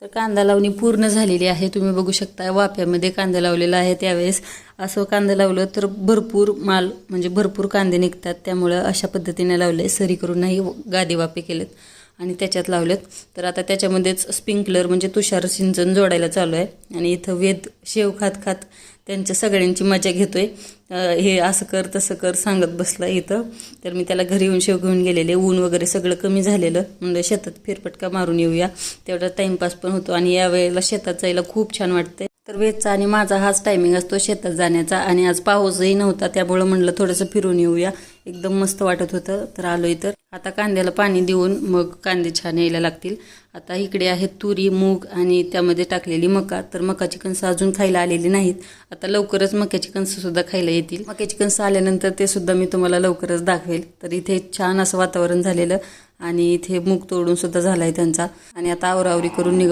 तर कांदा लावणी पूर्ण झालेली आहे. तुम्ही बघू शकता वाफ्यामध्ये कांदा लावलेला आहे. त्यावेळेस असं कांदा लावलं तर भरपूर माल म्हणजे भरपूर कांदे निघतात. त्यामुळं अशा पद्धतीने लावले, सरी करून नाही गादी वाफे केलेत आणि त्याच्यात लावलेत. तर आता त्याच्यामध्येच स्प्रिंकलर म्हणजे तुषार सिंचन जोडायला चालू आहे. आणि इथं वेद शेव खात खात त्यांच्या सगळ्यांची मजा घेतोय. हे असं कर तसं कर सांगत बसला इथं. तर मी त्याला घरी येऊन शेव घेऊन गेलेले. ऊन वगैरे सगळं कमी झालेलं, म्हणजे शेतात फेरफटका मारून येऊया, तेवढा टाईमपास पण होतो आणि यावेळेला शेतात जायला खूप छान वाटतंय. तर वेदचा आणि माझा हाच टायमिंग असतो शेतात जाण्याचा. आणि आज पाऊसही नव्हता, त्यामुळं म्हणलं थोडंसं फिरून येऊया. एकदम मस्त वाटत होतं. तर आलोय. तर आता कांद्याला पाणी देऊन मग कांदे छान यायला लागतील. आता इकडे आहेत तुरी, मूग आणि त्यामध्ये टाकलेली मका. तर मकाची कणसं अजून खायला आलेली नाहीत. आता लवकरच मक्याची कणसं सुद्धा खायला येतील. मक्याची कणसं आल्यानंतर ते सुद्धा मी तुम्हाला लवकरच दाखवेल. तर इथे छान असं वातावरण झालेलं आणि इथे मूग तोडून सुद्धा झालाय त्यांचा. आणि आता आवरावरी करून निघ